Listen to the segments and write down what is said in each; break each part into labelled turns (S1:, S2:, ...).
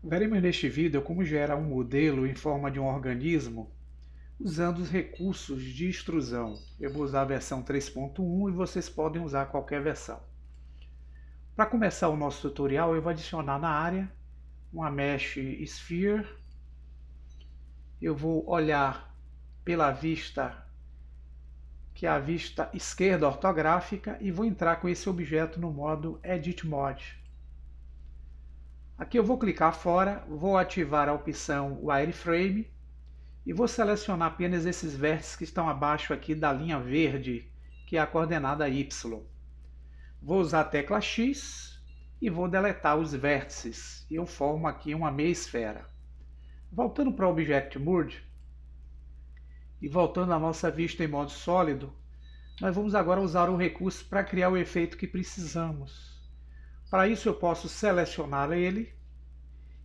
S1: Veremos neste vídeo como gerar um modelo em forma de um organismo usando os recursos de extrusão. Eu vou usar a versão 3.1 e vocês podem usar qualquer versão. Para começar o nosso tutorial, eu vou adicionar na área uma Mesh Sphere. Eu vou olhar pela vista, que é a vista esquerda ortográfica, e vou entrar com esse objeto no modo Edit Mode. Aqui eu vou clicar fora, vou ativar a opção Wireframe e vou selecionar apenas esses vértices que estão abaixo aqui da linha verde, que é a coordenada Y. Vou usar a tecla X e vou deletar os vértices. Eu formo aqui uma meia esfera. Voltando para o Object Mode e voltando à nossa vista em modo sólido, nós vamos agora usar o recurso para criar o efeito que precisamos. Para isso eu posso selecionar ele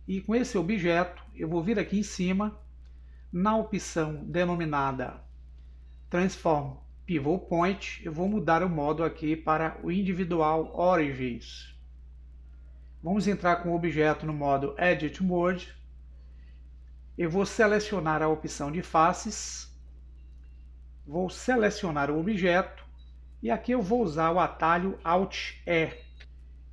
S1: e com esse objeto eu vou vir aqui em cima na opção denominada Transform Pivot Point, eu vou mudar o modo aqui para o Individual Origins. Vamos entrar com o objeto no modo Edit Mode. Eu vou selecionar a opção de faces, vou selecionar o objeto e aqui eu vou usar o atalho Alt-E.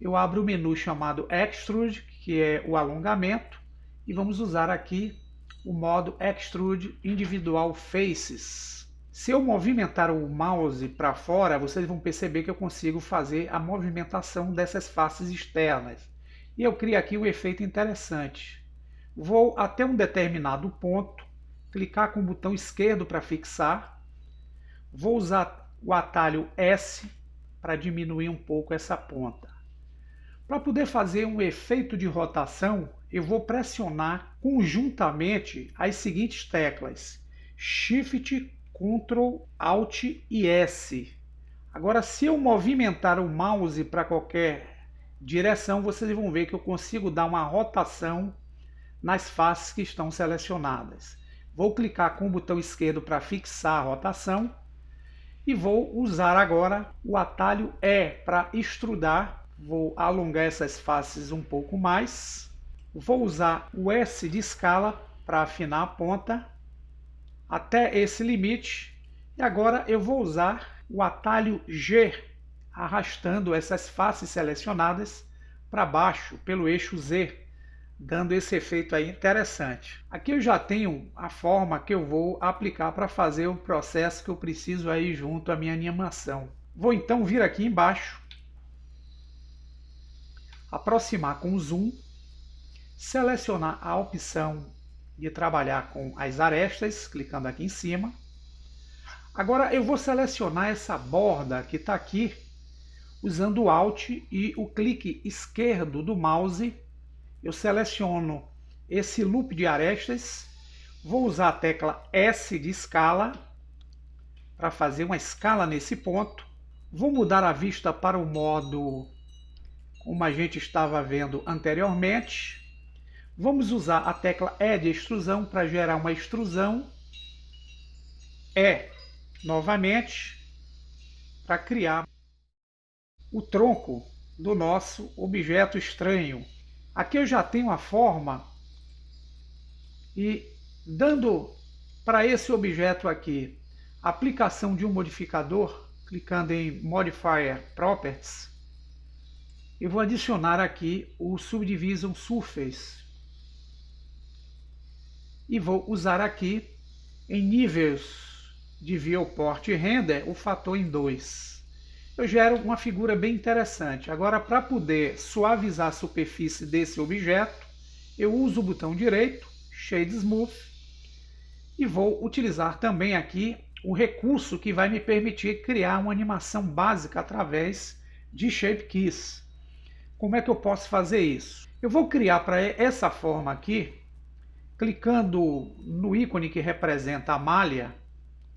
S1: Eu abro o menu chamado Extrude, que é o alongamento, e vamos usar aqui o modo Extrude Individual Faces. Se eu movimentar o mouse para fora, vocês vão perceber que eu consigo fazer a movimentação dessas faces externas. E eu crio aqui um efeito interessante. Vou até um determinado ponto, clicar com o botão esquerdo para fixar. Vou usar o atalho S para diminuir um pouco essa ponta. Para poder fazer um efeito de rotação, eu vou pressionar conjuntamente as seguintes teclas: Shift, Ctrl, Alt e S. Agora, se eu movimentar o mouse para qualquer direção, vocês vão ver que eu consigo dar uma rotação nas faces que estão selecionadas. Vou clicar com o botão esquerdo para fixar a rotação e vou usar agora o atalho E para extrudar. Vou alongar essas faces um pouco mais. Vou usar o S de escala para afinar a ponta até esse limite. E agora eu vou usar o atalho G, arrastando essas faces selecionadas para baixo pelo eixo Z, dando esse efeito aí interessante. Aqui eu já tenho a forma que eu vou aplicar para fazer o processo que eu preciso aí junto à minha animação. Vou então vir aqui embaixo, aproximar com o zoom, selecionar a opção de trabalhar com as arestas, clicando aqui em cima. Agora eu vou selecionar essa borda que está aqui, usando o Alt e o clique esquerdo do mouse. Eu seleciono esse loop de arestas, vou usar a tecla S de escala para fazer uma escala nesse ponto. Vou mudar a vista para o modo como a gente estava vendo anteriormente. Vamos usar a tecla E de extrusão para gerar uma extrusão. E novamente para criar o tronco do nosso objeto estranho. Aqui eu já tenho a forma e dando para esse objeto aqui a aplicação de um modificador, clicando em Modifier Properties, eu vou adicionar aqui o Subdivision Surface e vou usar aqui em níveis de Viewport Render o fator em 2. Eu gero uma figura bem interessante. Agora, para poder suavizar a superfície desse objeto, eu uso o botão direito, Shade Smooth, e vou utilizar também aqui o recurso que vai me permitir criar uma animação básica através de Shape Keys. Como é que eu posso fazer isso? Eu vou criar para essa forma aqui, clicando no ícone que representa a malha,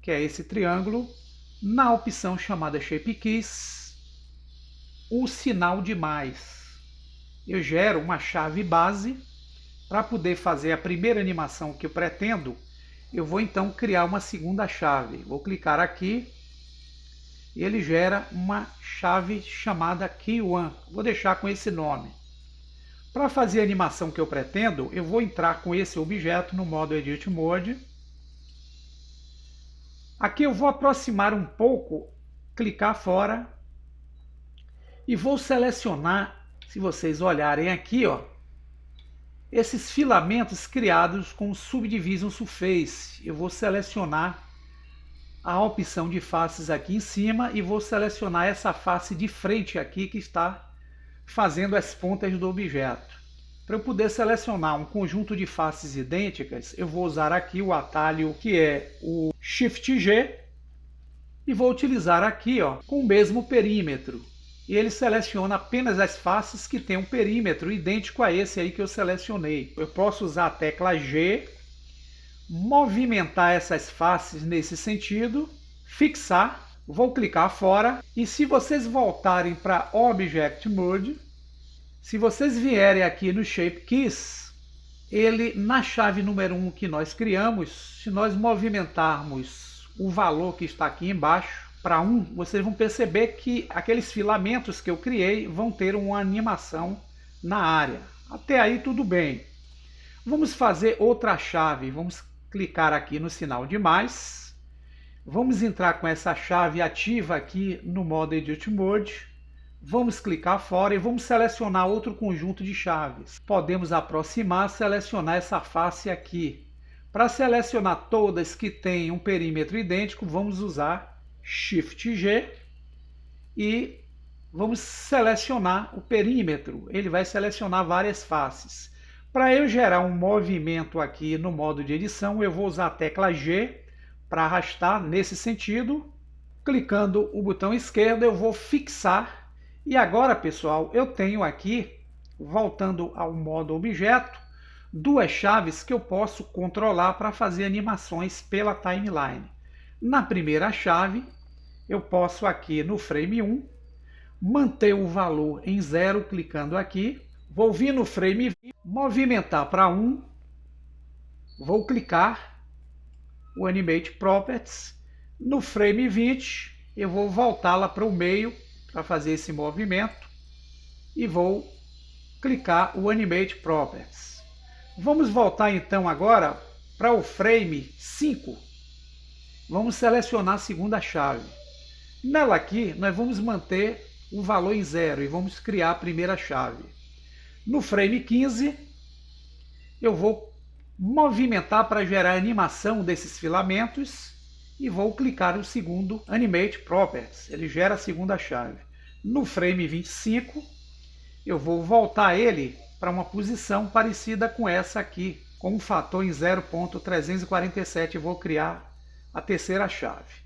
S1: que é esse triângulo, na opção chamada Shape Keys, o sinal de mais. Eu gero uma chave base. Para poder fazer a primeira animação que eu pretendo, eu vou então criar uma segunda chave. Vou clicar aqui e ele gera uma chave chamada Key1. Vou deixar com esse nome. Para fazer a animação que eu pretendo, eu vou entrar com esse objeto no modo Edit Mode. Aqui eu vou aproximar um pouco, clicar fora e vou selecionar, se vocês olharem aqui, ó, esses filamentos criados com o Subdivision Surface. Eu vou selecionar a opção de faces aqui em cima e vou selecionar essa face de frente aqui que está fazendo as pontas do objeto. Para eu poder selecionar um conjunto de faces idênticas, eu vou usar aqui o atalho que é o Shift G e vou utilizar aqui, ó, com o mesmo perímetro. E ele seleciona apenas as faces que têm um perímetro idêntico a esse aí que eu selecionei. Eu posso usar a tecla G, movimentar essas faces nesse sentido, fixar, vou clicar fora e se vocês voltarem para Object Mode, se vocês vierem aqui no Shape Keys, ele na chave número 1 que nós criamos, se nós movimentarmos o valor que está aqui embaixo para 1, vocês vão perceber que aqueles filamentos que eu criei vão ter uma animação na área. Até aí tudo bem. Vamos fazer outra chave, vamos clicar aqui no sinal de mais. Vamos entrar com essa chave ativa aqui no modo Edit Mode. Vamos clicar fora e vamos selecionar outro conjunto de chaves. Podemos aproximar, selecionar essa face aqui. Para selecionar todas que têm um perímetro idêntico, vamos usar Shift G e vamos selecionar o perímetro. Ele vai selecionar várias faces. Para eu gerar um movimento aqui no modo de edição, eu vou usar a tecla G para arrastar nesse sentido. Clicando o botão esquerdo, eu vou fixar. E agora, pessoal, eu tenho aqui, voltando ao modo objeto, duas chaves que eu posso controlar para fazer animações pela timeline. Na primeira chave, eu posso aqui no frame 1, manter o valor em 0, clicando aqui. Vou vir no frame 20, movimentar para 1, vou clicar o Animate Properties. No frame 20, eu vou voltá-la para o meio para fazer esse movimento e vou clicar o Animate Properties. Vamos voltar então agora para o frame 5. Vamos selecionar a segunda chave. Nela aqui, nós vamos manter o valor em 0 e vamos criar a primeira chave. No frame 15, eu vou movimentar para gerar a animação desses filamentos e vou clicar no segundo Animate Properties. Ele gera a segunda chave. No frame 25, eu vou voltar ele para uma posição parecida com essa aqui, com um fator em 0.347 e vou criar a terceira chave.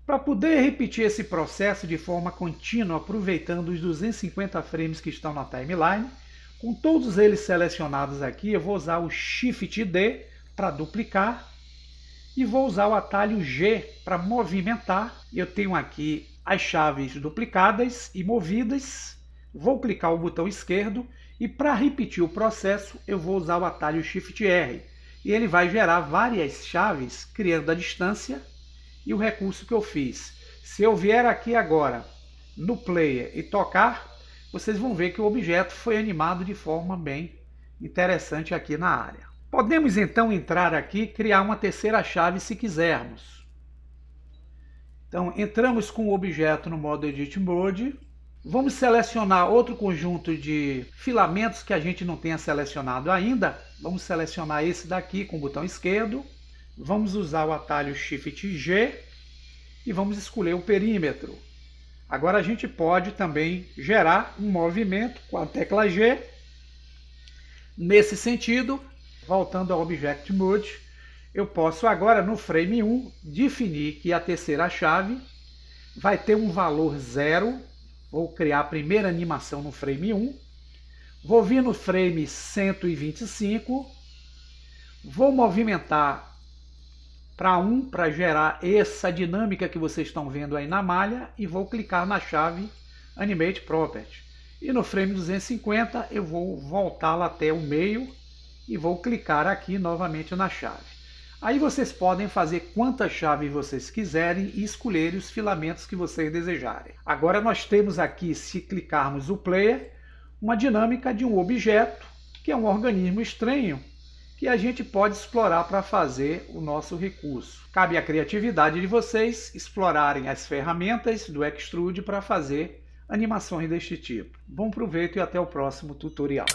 S1: Para poder repetir esse processo de forma contínua, aproveitando os 250 frames que estão na timeline, com todos eles selecionados aqui, eu vou usar o Shift D para duplicar e vou usar o atalho G para movimentar. Eu tenho aqui as chaves duplicadas e movidas, vou clicar o botão esquerdo e para repetir o processo eu vou usar o atalho Shift R. E ele vai gerar várias chaves, criando a distância e o recurso que eu fiz. Se eu vier aqui agora no Player e tocar, vocês vão ver que o objeto foi animado de forma bem interessante aqui na área. Podemos então entrar aqui e criar uma terceira chave se quisermos. Então, entramos com o objeto no modo Edit Mode. Vamos selecionar outro conjunto de filamentos que a gente não tenha selecionado ainda. Vamos selecionar esse daqui com o botão esquerdo. Vamos usar o atalho Shift G e vamos escolher o perímetro. Agora a gente pode também gerar um movimento com a tecla G. Nesse sentido, voltando ao Object Mode, eu posso agora no frame 1 definir que a terceira chave vai ter um valor 0. Vou criar a primeira animação no frame 1. Vou vir no frame 125. Vou movimentar para 1 para gerar essa dinâmica que vocês estão vendo aí na malha e vou clicar na chave Animate Property. E no frame 250 eu vou voltá-la até o meio e vou clicar aqui novamente na chave. Aí vocês podem fazer quantas chaves vocês quiserem e escolher os filamentos que vocês desejarem. Agora nós temos aqui, se clicarmos o Player, uma dinâmica de um objeto, que é um organismo estranho, que a gente pode explorar para fazer o nosso recurso. Cabe à criatividade de vocês explorarem as ferramentas do Extrude para fazer animações deste tipo. Bom proveito e até o próximo tutorial.